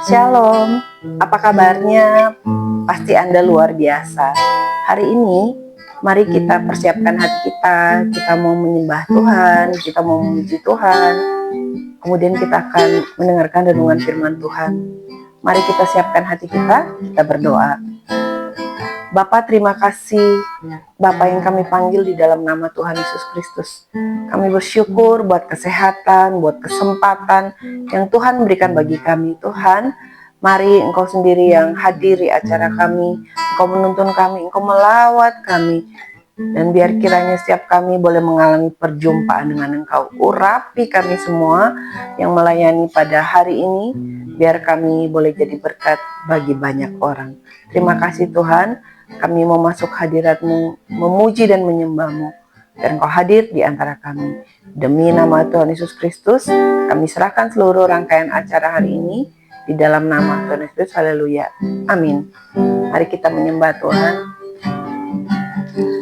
Shalom, apa kabarnya? Pasti Anda luar biasa. Hari ini, mari kita persiapkan hati kita mau menyembah Tuhan, kita mau memuji Tuhan. Kemudian kita akan mendengarkan renungan firman Tuhan. Mari kita siapkan hati kita berdoa. Bapa, terima kasih Bapa yang kami panggil di dalam nama Tuhan Yesus Kristus. Kami bersyukur buat kesehatan, buat kesempatan yang Tuhan berikan bagi kami. Tuhan, mari Engkau sendiri yang hadir di acara kami, Engkau menuntun kami, Engkau melawat kami. Dan biar kiranya setiap kami boleh mengalami perjumpaan dengan Engkau. Urapi kami semua yang melayani pada hari ini, biar kami boleh jadi berkat bagi banyak orang. Terima kasih Tuhan, kami mau masuk hadirat-Mu, memuji dan menyembah-Mu. Dan Engkau hadir di antara kami. Demi nama Tuhan Yesus Kristus, kami serahkan seluruh rangkaian acara hari ini di dalam nama Tuhan Yesus. Haleluya. Amin. Mari kita menyembah Tuhan.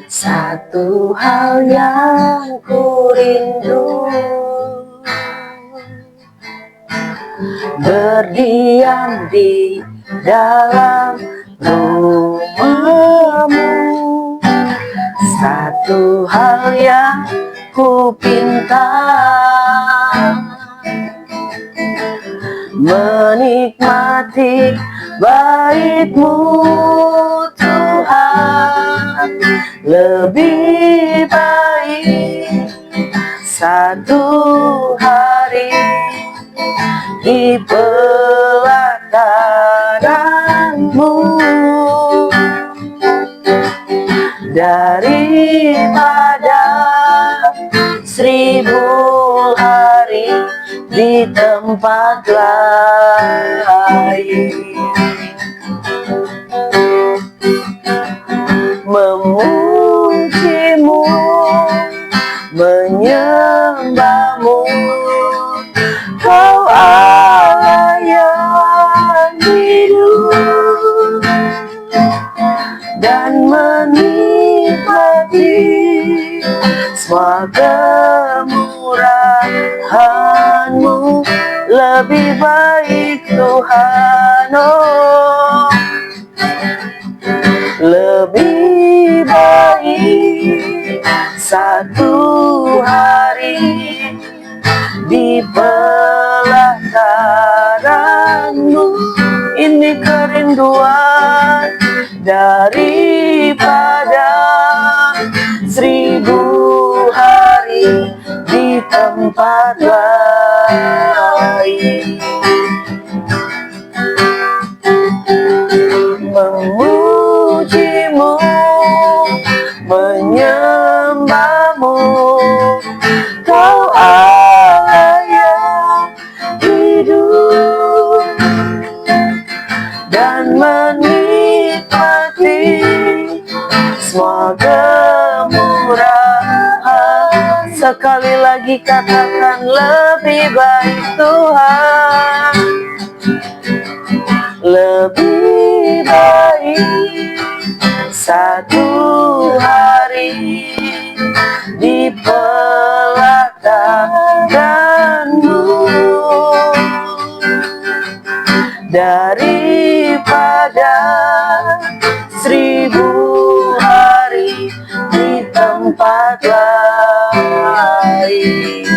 Satu hal yang ku rindu, berdiam di dalam rumah-Mu. Satu hal yang ku pinta, menikmati bait-Mu Tuhan. Lebih baik satu hari di pelataran-Mu daripada 1000 hari di tempat lain. Memuji-Mu, menyembah-Mu, Kau Allah yang hidup, dan menikmati semua kemurahan-Mu. Lebih baik Tuhan, oh, lebih baik satu hari di pelataran-Mu. Ini kerinduan daripada 1000 hari di tempat lain. Memuji-Mu, menyembah-Mu, Kau Allah yang hidup, dan menikmati semua kemurahan. Sekali lagi katakan, lebih baik Tuhan, lebih baik satu hari di pelataran-Mu daripada 1000 hari di tempat lain.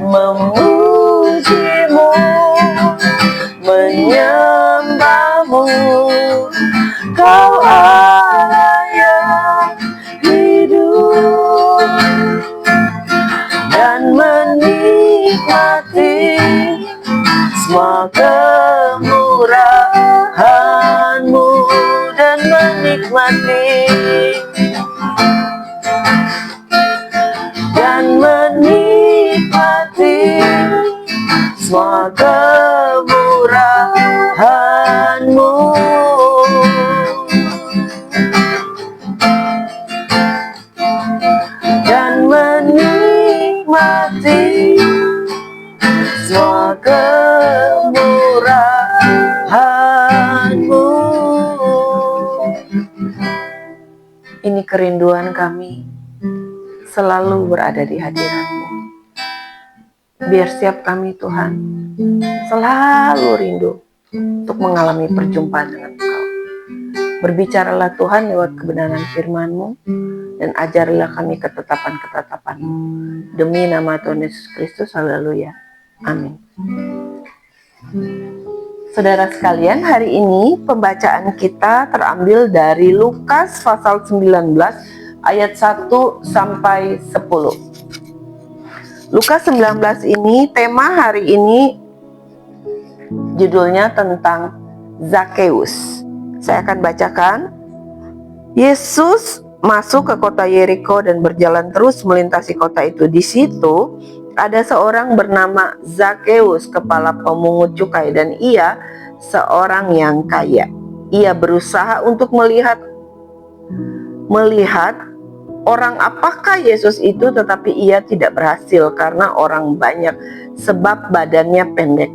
Memuji-Mu, menyembah-Mu, Kau Allah yang hidup, dan menikmati semua kemurahan-Mu, dan menikmati semua kemurahan-Mu. Dan menikmati semua kemurahan-Mu. Ini kerinduan kami, selalu berada di hadirat-Mu. Biar setiap kami Tuhan selalu rindu untuk mengalami perjumpaan dengan Engkau. Berbicaralah Tuhan lewat kebenaran firman-Mu, dan ajarilah kami ketetapan-ketetapan-Mu. Demi nama Tuhan Yesus Kristus, haleluya. Amin. Saudara sekalian, hari ini pembacaan kita terambil dari Lukas pasal 19 ayat 1 sampai 10. Lukas 19 ini, tema hari ini judulnya tentang Zakeus. Saya akan bacakan. Yesus masuk ke kota Yeriko dan berjalan terus melintasi kota itu. Di situ ada seorang bernama Zakeus, kepala pemungut cukai, dan ia seorang yang kaya. Ia berusaha untuk melihat orang apakah Yesus itu, tetapi ia tidak berhasil karena orang banyak, sebab badannya pendek.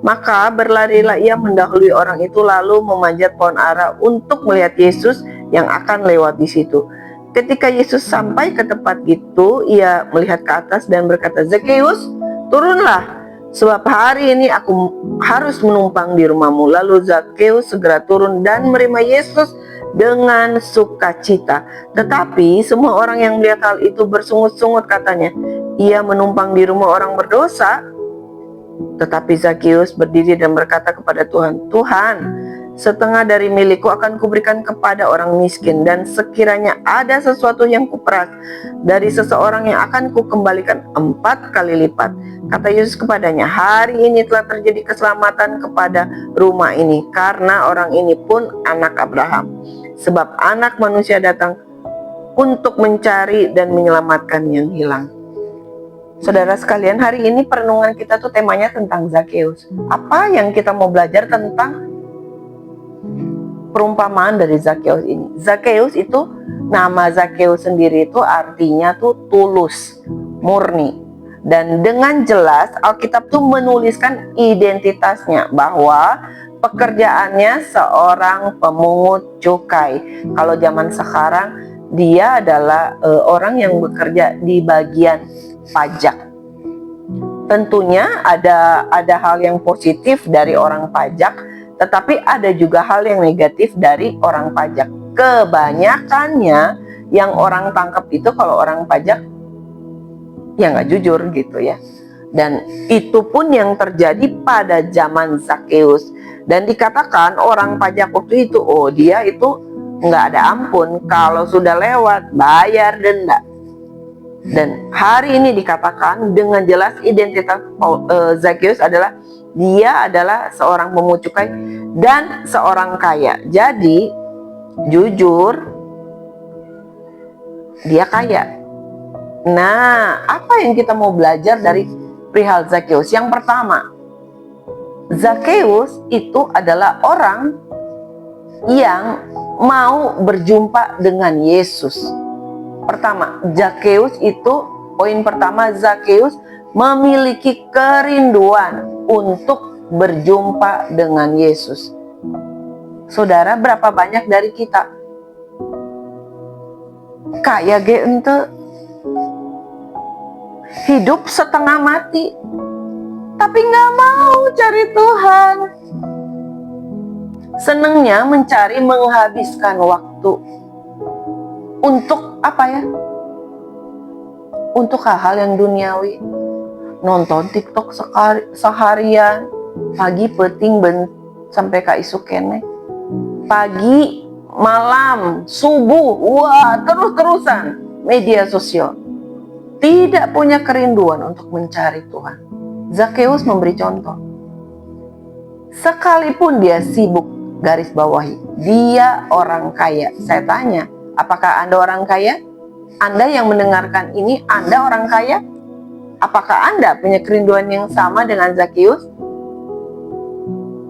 Maka berlarilah ia mendahului orang itu, lalu memanjat pohon ara untuk melihat Yesus yang akan lewat di situ. Ketika Yesus sampai ke tempat itu, ia melihat ke atas dan berkata, "Zakeus, turunlah, sebab hari ini aku harus menumpang di rumahmu." Lalu Zakeus segera turun dan menerima Yesus dengan sukacita. Tetapi semua orang yang melihat hal itu bersungut-sungut, katanya, "Ia menumpang di rumah orang berdosa." Tetapi Zakeus berdiri dan berkata kepada Tuhan, "Tuhan, setengah dari milikku akan kuberikan kepada orang miskin, dan sekiranya ada sesuatu yang kuperas dari seseorang, yang akan kukembalikan 4 kali lipat." Kata Yesus kepadanya, "Hari ini telah terjadi keselamatan kepada rumah ini, karena orang ini pun anak Abraham. Sebab Anak Manusia datang untuk mencari dan menyelamatkan yang hilang." Saudara sekalian, hari ini perenungan kita tuh temanya tentang Zakeus. Apa yang kita mau belajar tentang perumpamaan dari Zakeus ini? Zakeus itu, nama Zakeus sendiri itu artinya tuh tulus, murni. Dan dengan jelas Alkitab tuh menuliskan identitasnya, bahwa pekerjaannya seorang pemungut cukai. Kalau zaman sekarang, dia adalah orang yang bekerja di bagian pajak. Tentunya ada hal yang positif dari orang pajak, tetapi ada juga hal yang negatif dari orang pajak. Kebanyakannya yang orang tangkap itu kalau orang pajak ya nggak jujur gitu ya. Dan itu pun yang terjadi pada zaman Zakeus. Dan dikatakan orang pajak waktu itu, oh dia itu nggak ada ampun, kalau sudah lewat bayar denda. Dan hari ini dikatakan dengan jelas identitas Zakeus adalah dia adalah seorang pemungut cukai dan seorang kaya. Jadi jujur dia kaya. Nah, apa yang kita mau belajar dari perihal Zakeus? Yang pertama, Zakeus itu adalah orang yang mau berjumpa dengan Yesus. Pertama, Zakeus itu, poin pertama, Zakeus memiliki kerinduan untuk berjumpa dengan Yesus. Saudara, berapa banyak dari kita kaya ge ente, hidup setengah mati, tapi nggak mau cari Tuhan. Senengnya mencari, menghabiskan waktu untuk apa ya? Untuk hal-hal yang duniawi. Nonton TikTok seharian, pagi peting sampai ka isu kene. Pagi, malam, subuh, wah terus-terusan media sosial. Tidak punya kerinduan untuk mencari Tuhan. Zakeus memberi contoh. Sekalipun dia sibuk, garis bawahi, dia orang kaya. Saya tanya, apakah Anda orang kaya? Anda yang mendengarkan ini, Anda orang kaya? Apakah Anda punya kerinduan yang sama dengan Zakeus?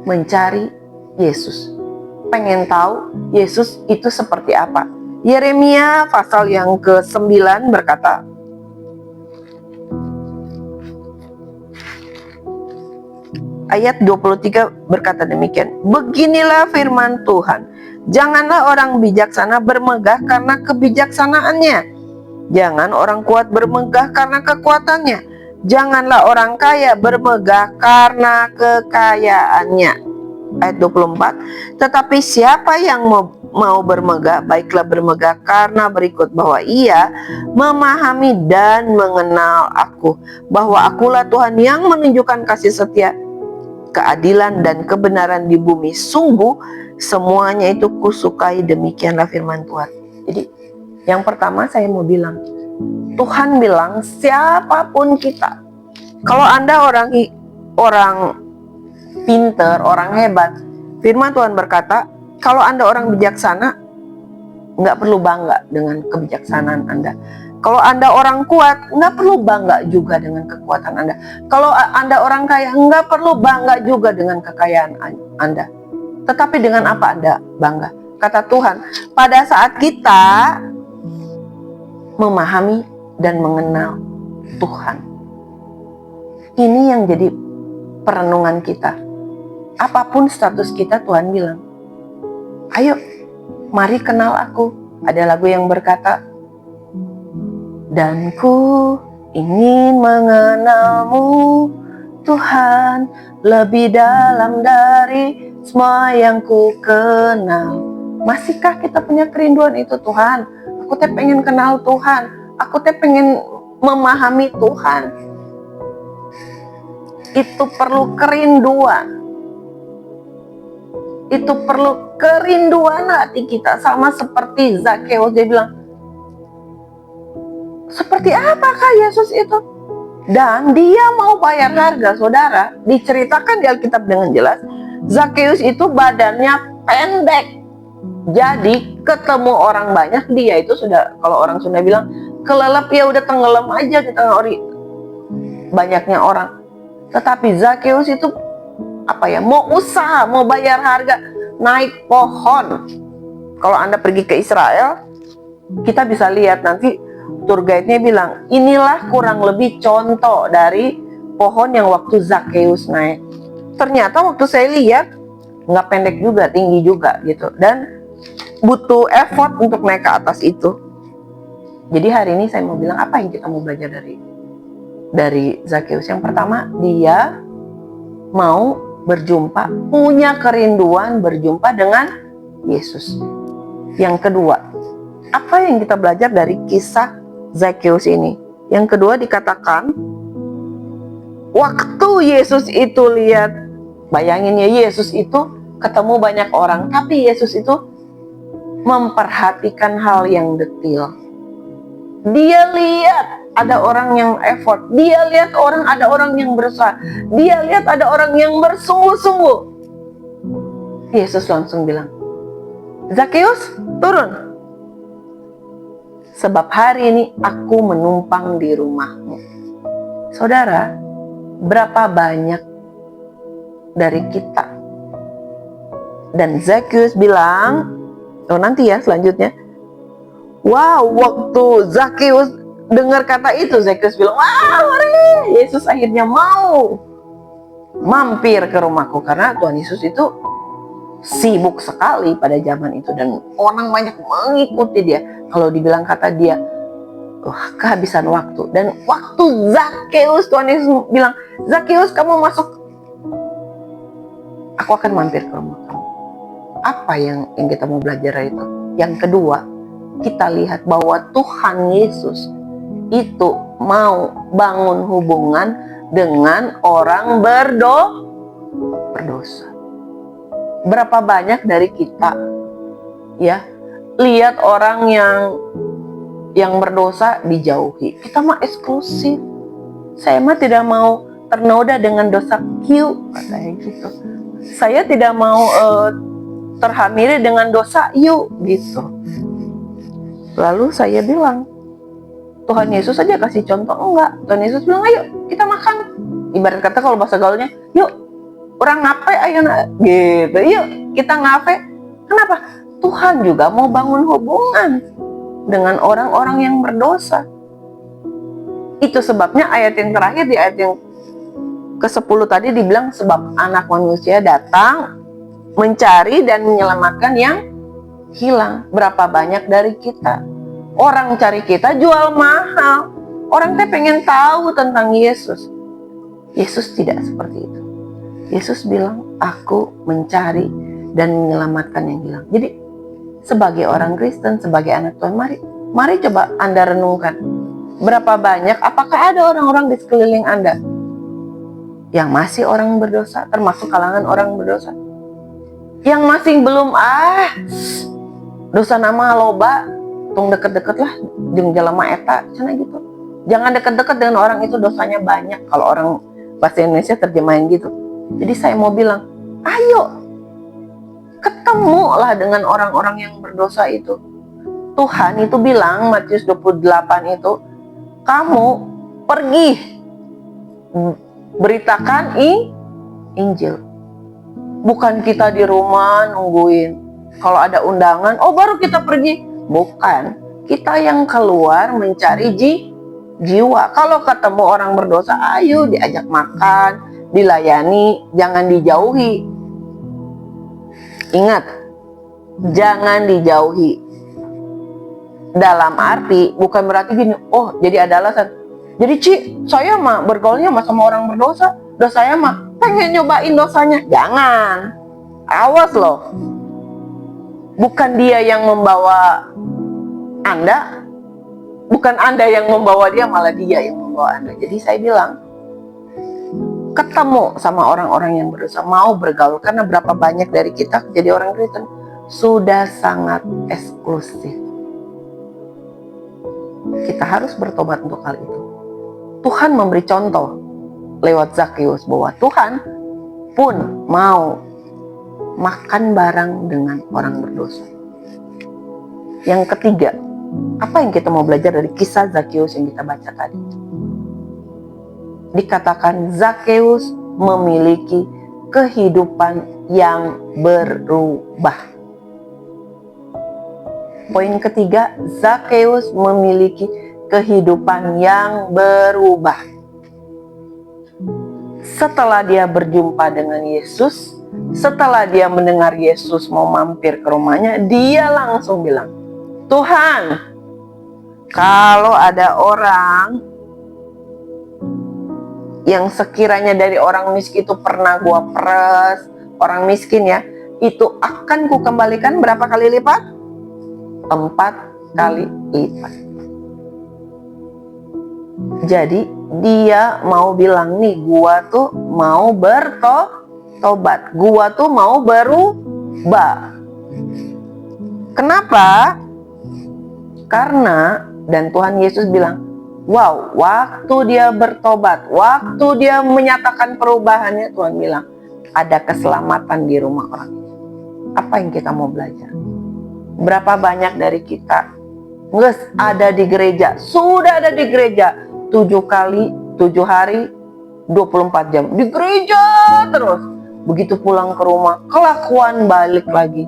Mencari Yesus. Pengen tahu Yesus itu seperti apa? Yeremia pasal yang ke-9 berkata, ayat 23 berkata demikian, "Beginilah firman Tuhan, janganlah orang bijaksana bermegah karena kebijaksanaannya. Jangan orang kuat bermegah karena kekuatannya. Janganlah orang kaya bermegah karena kekayaannya. Ayat 24. Tetapi siapa yang mau bermegah, baiklah bermegah karena berikut bahwa ia memahami dan mengenal aku, bahwa akulah Tuhan yang menunjukkan kasih setia, keadilan dan kebenaran di bumi. Sungguh semuanya itu kusukai, demikianlah firman Tuhan. Jadi yang pertama saya mau bilang, Tuhan bilang siapapun kita, kalau Anda orang pinter, orang hebat, firman Tuhan berkata, kalau Anda orang bijaksana, nggak perlu bangga dengan kebijaksanaan Anda. Kalau Anda orang kuat, nggak perlu bangga juga dengan kekuatan Anda. Kalau Anda orang kaya, nggak perlu bangga juga dengan kekayaan Anda. Tetapi dengan apa Anda bangga? Kata Tuhan, pada saat kita memahami dan mengenal Tuhan. Ini yang jadi perenungan kita. Apapun status kita, Tuhan bilang, ayo, mari kenal aku. Ada lagu yang berkata, dan ku ingin mengenalmu, Tuhan, lebih dalam dari semua yang ku kenal. Masihkah kita punya kerinduan itu, Tuhan? Aku teh pengen kenal Tuhan. Aku teh pengen memahami Tuhan. Itu perlu kerinduan. Itu perlu kerinduan hati kita. Sama seperti Zakeus, dia bilang, seperti apakah Yesus itu? Dan dia mau bayar harga, saudara. Diceritakan di Alkitab dengan jelas, Zakeus itu badannya pendek. Jadi ketemu orang banyak, dia itu sudah, kalau orang Sunda bilang, kelelep, ya udah tenggelam aja di tengah banyaknya orang. Tetapi Zakeus itu mau usaha, mau bayar harga, naik pohon. Kalau Anda pergi ke Israel, kita bisa lihat nanti tour guide-nya bilang, inilah kurang lebih contoh dari pohon yang waktu Zakeus naik. Ternyata waktu saya lihat, nggak pendek juga, tinggi juga gitu, dan butuh effort untuk naik ke atas itu. Jadi hari ini saya mau bilang, apa yang kita mau belajar dari Zakeus? Yang pertama, dia mau berjumpa, punya kerinduan berjumpa dengan Yesus. Yang kedua, apa yang kita belajar dari kisah Zakeus ini? Yang kedua dikatakan, waktu Yesus itu lihat, bayangin ya, Yesus itu ketemu banyak orang, tapi Yesus itu memperhatikan hal yang detail. Dia lihat ada orang yang effort, dia lihat ada orang yang berusaha, dia lihat ada orang yang bersungguh-sungguh. Yesus langsung bilang, Zakeus, turun, sebab hari ini aku menumpang di rumahmu. Saudara, berapa banyak dari kita? Dan Zakeus bilang, nanti ya selanjutnya, wow, waktu Zakeus dengar kata itu, Zakeus bilang, wah, Yesus akhirnya mau mampir ke rumahku. Karena Tuhan Yesus itu sibuk sekali pada zaman itu, dan orang banyak mengikuti dia. Kalau dibilang kata dia, kehabisan waktu. Dan waktu Zakeus, Tuhan Yesus bilang, Zakeus, kamu masuk, aku akan mampir ke rumah kamu. Apa yang kita mau belajar itu? Yang kedua, kita lihat bahwa Tuhan Yesus itu mau bangun hubungan dengan orang berdosa. Berapa banyak dari kita ya lihat orang yang berdosa dijauhi. Kita mah eksklusif. Saya mah tidak mau ternoda dengan dosa Q, katanya gitu. Saya tidak mau terhamili dengan dosa U, gitu. Lalu saya bilang, Tuhan Yesus saja kasih contoh, enggak. Tuhan Yesus bilang, ayo kita makan. Ibarat kata kalau bahasa gaulnya, yuk orang ngape ayo gitu, yuk kita ngape. Kenapa? Tuhan juga mau bangun hubungan dengan orang-orang yang berdosa. Itu sebabnya ayat yang terakhir, di ayat yang ke-10 tadi dibilang, sebab anak manusia datang mencari dan menyelamatkan yang hilang. Berapa banyak dari kita, orang cari kita jual mahal, Orang teh pengen tahu tentang Yesus. Yesus tidak seperti itu. Yesus bilang, aku mencari dan menyelamatkan yang hilang. Jadi sebagai orang Kristen, sebagai anak Tuhan, mari coba Anda renungkan. Berapa banyak, apakah ada orang-orang di sekeliling Anda yang masih orang berdosa, termasuk kalangan orang berdosa? Yang masih belum, dosa nama loba, tung deket-deket lah, jeung jalema eta, cina gitu. Jangan deket-deket dengan orang itu, dosanya banyak. Kalau orang bahasa Indonesia terjemahin gitu. Jadi saya mau bilang, ayo ketemulah dengan orang-orang yang berdosa itu. Tuhan itu bilang, Matius 28 itu, kamu pergi beritakan Injil. Bukan kita di rumah nungguin kalau ada undangan, baru kita pergi. Bukan, kita yang keluar mencari jiwa. Kalau ketemu orang berdosa, ayo diajak makan, dilayani, jangan dijauhi. Ingat, jangan dijauhi. Dalam arti bukan berarti gini, jadi ada alasan. Jadi saya mah bergaulnya sama orang berdosa, saya mah pengen nyobain dosanya. Jangan, awas loh. Bukan dia yang membawa Anda, bukan Anda yang membawa dia, malah dia yang membawa Anda. Jadi saya bilang, ketemu sama orang-orang yang berdosa, mau bergaul. Karena berapa banyak dari kita jadi orang Kristen sudah sangat eksklusif. Kita harus bertobat untuk hal itu. Tuhan memberi contoh lewat Zakeus bahwa Tuhan pun mau makan bareng dengan orang berdosa. Yang ketiga, apa yang kita mau belajar dari kisah Zakeus yang kita baca tadi? Dikatakan Zakeus memiliki kehidupan yang berubah. Poin ketiga, Zakeus memiliki kehidupan yang berubah. Setelah dia berjumpa dengan Yesus, setelah dia mendengar Yesus mau mampir ke rumahnya, dia langsung bilang, Tuhan, kalau ada orang yang sekiranya dari orang miskin itu pernah gua peres, orang miskin ya, itu akan kukembalikan berapa kali lipat? 4 kali lipat. Jadi dia mau bilang nih, gua tuh mau bertobat, gua tuh mau berubah. Kenapa? Karena, dan Tuhan Yesus bilang, wow, waktu dia bertobat, waktu dia menyatakan perubahannya, Tuhan bilang, ada keselamatan di rumah orang ini. Apa yang kita mau belajar? Berapa banyak dari kita ada di gereja, sudah ada di gereja 7 kali, 7 hari, 24 jam di gereja terus. Begitu pulang ke rumah, kelakuan balik lagi,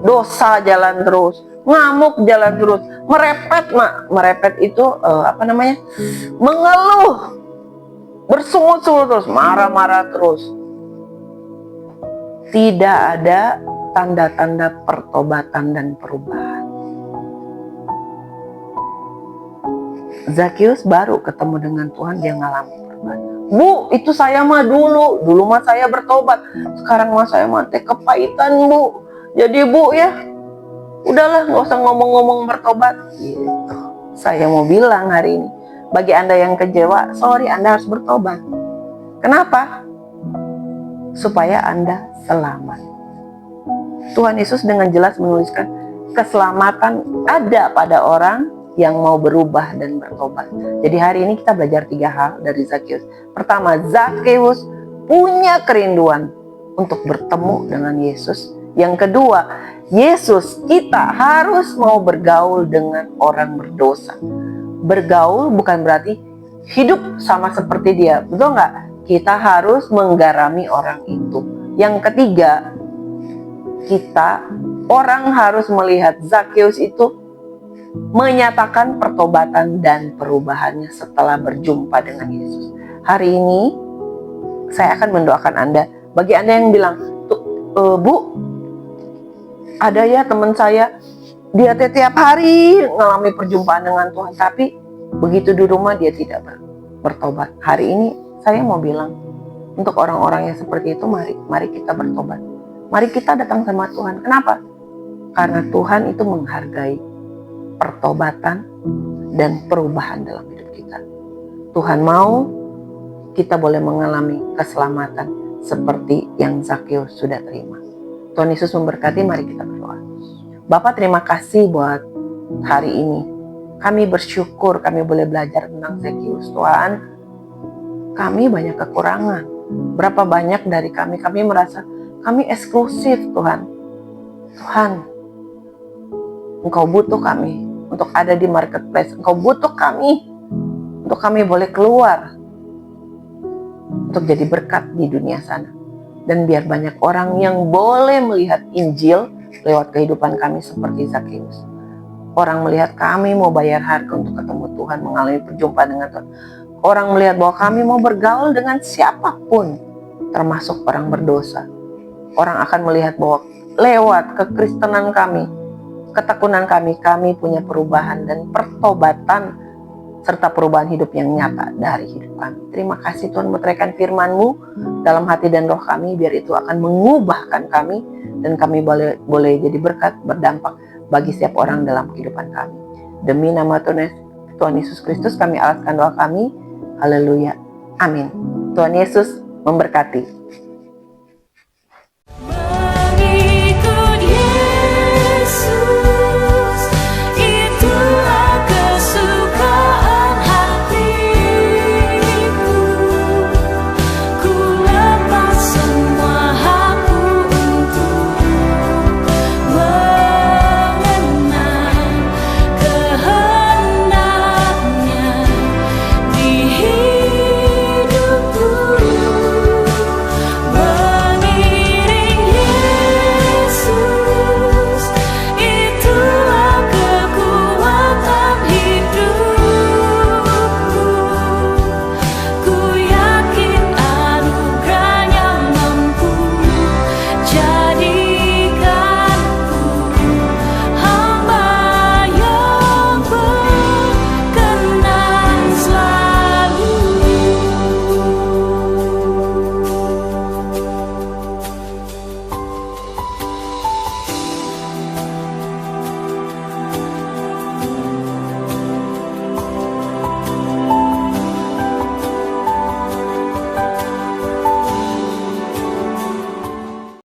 dosa jalan terus, ngamuk jalan terus, merepet itu mengeluh, bersungut-sungut terus, marah-marah terus. Tidak ada tanda-tanda pertobatan dan perubahan. Zakeus baru ketemu dengan Tuhan, dia ngalami perubahan. Bu, itu saya mah dulu mah saya bertobat. Sekarang mah saya mah kepahitan, Bu. Jadi Bu ya, udahlah nggak usah ngomong-ngomong bertobat. Gitu. Saya mau bilang hari ini, bagi Anda yang kecewa, sorry, Anda harus bertobat. Kenapa? Supaya Anda selamat. Tuhan Yesus dengan jelas menuliskan keselamatan ada pada orang yang mau berubah dan bertobat. Jadi hari ini kita belajar 3 hal dari Zakeus. Pertama, Zakeus punya kerinduan untuk bertemu dengan Yesus. Yang kedua, Yesus, kita harus mau bergaul dengan orang berdosa. Bergaul bukan berarti hidup sama seperti dia, betul nggak? Kita harus menggarami orang itu. Yang ketiga, orang harus melihat Zakeus itu menyatakan pertobatan dan perubahannya setelah berjumpa dengan Yesus. Hari ini saya akan mendoakan Anda. Bagi Anda yang bilang, Bu, ada ya teman saya, dia tiap hari ngalami perjumpaan dengan Tuhan, tapi Begitu di rumah dia tidak bertobat. Hari ini saya mau bilang, untuk orang-orang yang seperti itu, mari kita bertobat. Mari kita datang sama Tuhan. Kenapa? Karena Tuhan itu menghargai pertobatan dan perubahan dalam hidup kita. Tuhan mau kita boleh mengalami keselamatan seperti yang Zakheus sudah terima. Tuhan Yesus memberkati, mari kita berdoa. Bapa, terima kasih buat hari ini. Kami bersyukur kami boleh belajar tentang Zakheus. Tuhan, kami banyak kekurangan. Berapa banyak dari kami merasa kami eksklusif, Tuhan. Tuhan, Engkau butuh kami untuk ada di marketplace. Engkau butuh kami untuk kami boleh keluar, untuk jadi berkat di dunia sana. Dan biar banyak orang yang boleh melihat Injil lewat kehidupan kami seperti Zakheus. Orang melihat kami mau bayar harga untuk ketemu Tuhan, mengalami perjumpaan dengan Tuhan. Orang melihat bahwa kami mau bergaul dengan siapapun, termasuk orang berdosa. Orang akan melihat bahwa lewat kekristenan kami, ketekunan kami punya perubahan dan pertobatan, serta perubahan hidup yang nyata dari hidup kami. Terima kasih Tuhan, meteraikan firman-Mu dalam hati dan roh kami, biar itu akan mengubahkan kami, dan kami boleh jadi berkat, berdampak bagi setiap orang dalam kehidupan kami. Demi nama Tuhan Yesus Kristus kami alaskan doa kami. Haleluya. Amin. Tuhan Yesus memberkati.